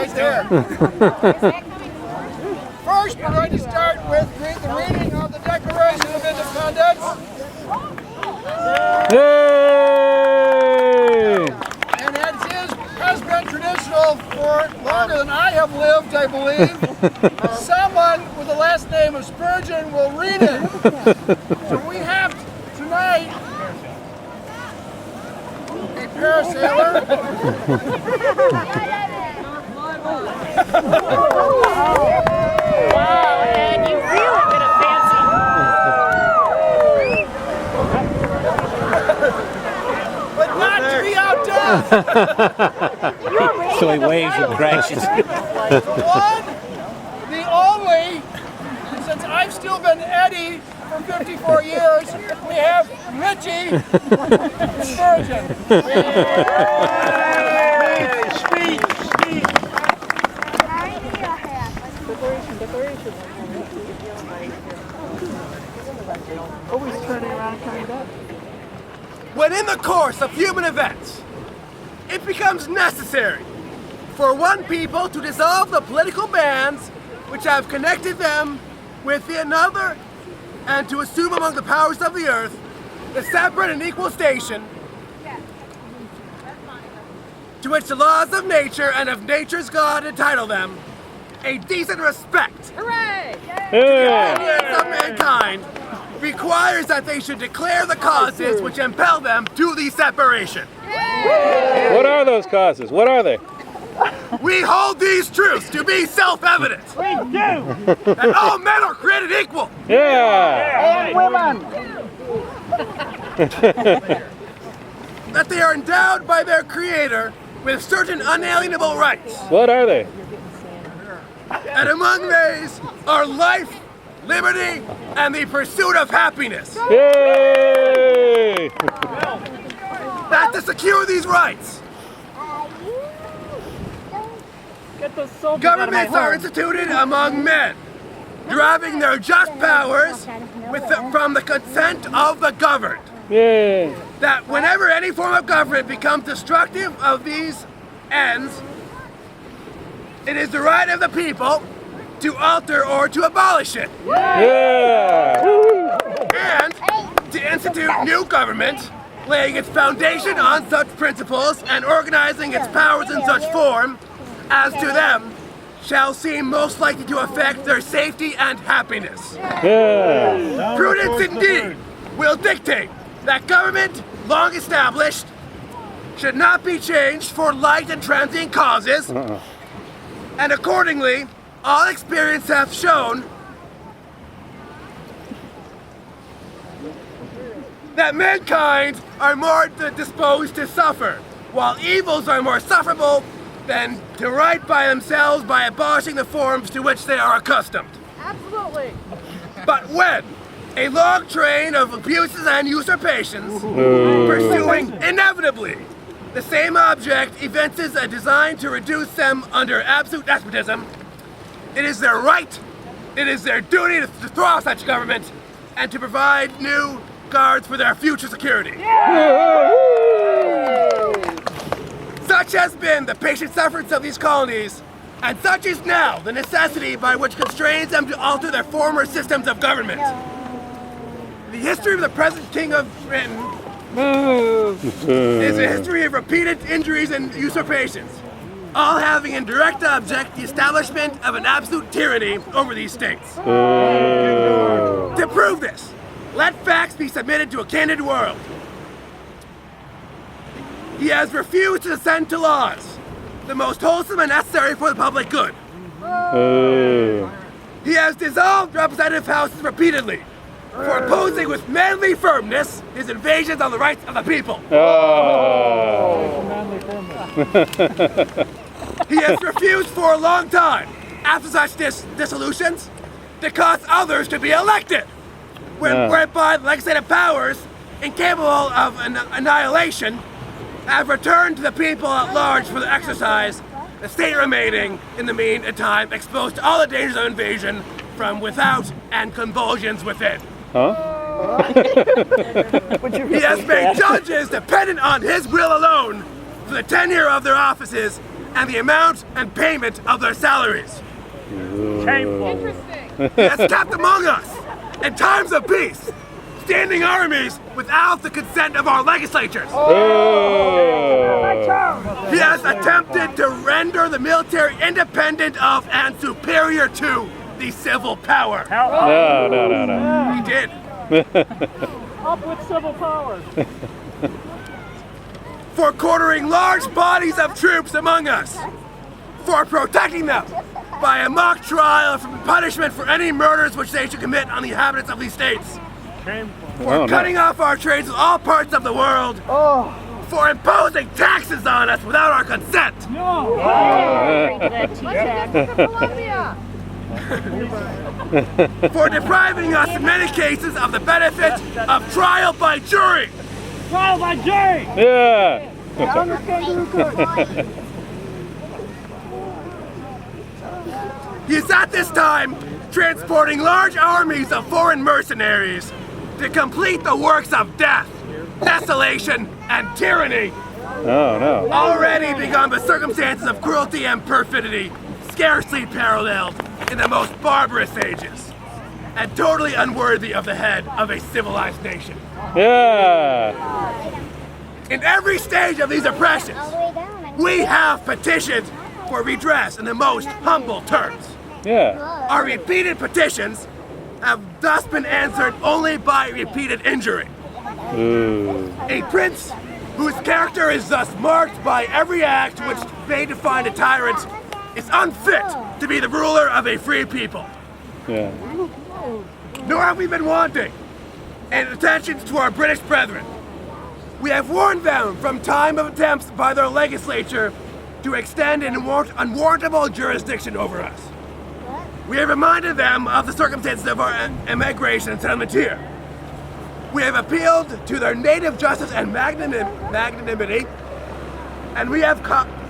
right there. First, we're going to start with the reading of the Declaration of Independence. Yay! And as has been traditional for longer than I have lived, I believe, someone with the last name of Spurgeon will read it. So we have tonight a parasailer. Wow, Ed, you really did a fancy. But not to be outdone. So he waves and crashes. The one, the only, since I've still been Eddie for 54 years, we have Richie Spurgeon. Sweet. Always turning around and coming back. When in the course of human events, it becomes necessary for one people to dissolve the political bands which have connected them with another and to assume among the powers of the earth the separate and equal station to which the laws of nature and of nature's God entitle them, a decent respect Hooray! to the opinions of mankind requires that they should declare the causes which impel them to the separation. What are those causes? What are they? We hold these truths to be self-evident. We do! That all men are created equal. Yeah! And women! That they are endowed by their Creator with certain unalienable rights. What are they? And among these are life, liberty, and the pursuit of happiness. Yay! That to secure these rights, Get those soldiers out of my governments are home. instituted among men, deriving their just powers from the consent of the governed. Yay! That whenever any form of government becomes destructive of these ends, it is the right of the people to alter or to abolish it, Yeah! and to institute new government, laying its foundation on such principles and organizing its powers in such form as to them shall seem most likely to affect their safety and happiness. Yeah! Prudence indeed will dictate that government, long established, should not be changed for light and transient causes, and accordingly, all experience hath shown that mankind are more disposed to suffer, while evils are more sufferable than to right by themselves by abolishing the forms to which they are accustomed. Absolutely. But when a long train of abuses and usurpations, pursuing inevitably the same object, evinces a design to reduce them under absolute despotism, it is their right, it is their duty to throw off such government and to provide new guards for their future security. Such has been the patient sufferance of these colonies, and such is now the necessity by which constrains them to alter their former systems of government. The history of the present King of Britain is a history of repeated injuries and usurpations, all having in direct object the establishment of an absolute tyranny over these states. To prove this, let facts be submitted to a candid world. He has refused to assent to laws, the most wholesome and necessary for the public good. He has dissolved representative houses repeatedly, for opposing with manly firmness his invasions on the rights of the people. He has refused for a long time, after such dissolutions, to cause others to be elected, whereby the legislative powers, incapable of annihilation, have returned to the people at large for the exercise, the state remaining, in the meantime, exposed to all the dangers of invasion from without and convulsions within. He has made judges dependent on his will alone for the tenure of their offices, and the amount and payment of their salaries. Shameful. He has kept among us, in times of peace, standing armies without the consent of our legislatures. He has attempted to render the military independent of and superior to the civil power. No. He did. Up with civil power. For quartering large bodies of troops among us. For protecting them by a mock trial from punishment for any murders which they should commit on the inhabitants of these states. For cutting off our trades with all parts of the world. For imposing taxes on us without our consent. For depriving us in many cases of the benefit of trial by jury. Trial by jury. Yeah. He is at this time transporting large armies of foreign mercenaries to complete the works of death, desolation, and tyranny. No. Already begun with circumstances of cruelty and perfidy scarcely paralleled in the most barbarous ages, and totally unworthy of the head of a civilized nation. Yeah. In every stage of these oppressions, we have petitioned for redress in the most humble terms. Yeah. Our repeated petitions have thus been answered only by repeated injury. A prince whose character is thus marked by every act which may define a tyrant is unfit to be the ruler of a free people. Yeah. Nor have we been wanting in attentions to our British brethren. We have warned them from time of attempts by their legislature to extend an unwarrantable jurisdiction over us. We have reminded them of the circumstances of our emigration and settlement here. We have appealed to their native justice and magnanimity, and we have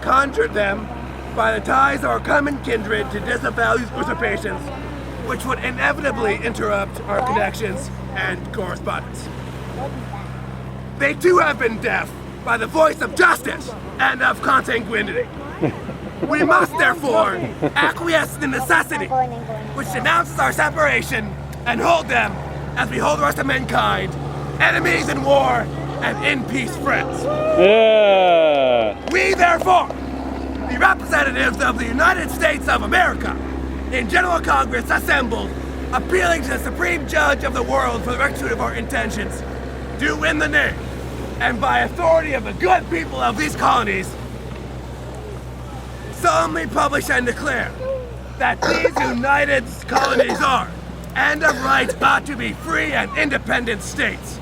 conjured them by the ties of our common kindred to disavow these usurpations, which would inevitably interrupt our connections and correspondence. They too have been deaf by the voice of justice and of consanguinity. We must therefore acquiesce in the necessity which denounces our separation and hold them, as we hold the rest of mankind, enemies in war and in peace friends. Yeah. We therefore, the representatives of the United States of America, in General Congress assembled, appealing to the Supreme Judge of the world for the rectitude of our intentions, do in the name and by authority of the good people of these colonies, solemnly publish and declare that these united colonies are, and of right ought to be free and independent states.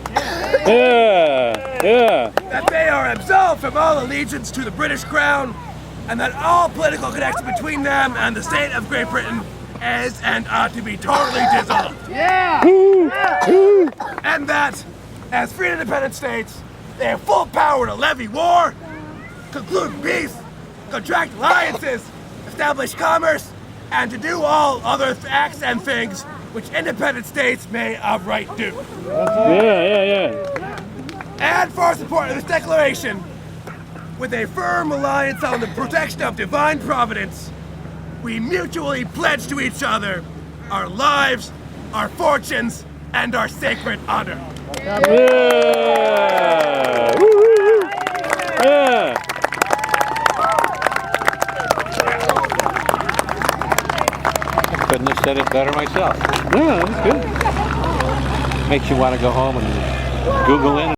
Yeah. That they are absolved from all allegiance to the British Crown, and that all political connection between them and the state of Great Britain is and ought to be totally dissolved. And that, as free and independent states, they have full power to levy war, conclude peace, contract alliances, establish commerce, and to do all other acts and things which independent states may of right do. Yeah. And for support of this declaration, with a firm reliance on the protection of divine providence, we mutually pledge to each other our lives, our fortunes, and our sacred honor. Yeah. Woo-hoo. Yeah. Couldn't have said it better myself. Yeah, that's good. Makes you want to go home and Google in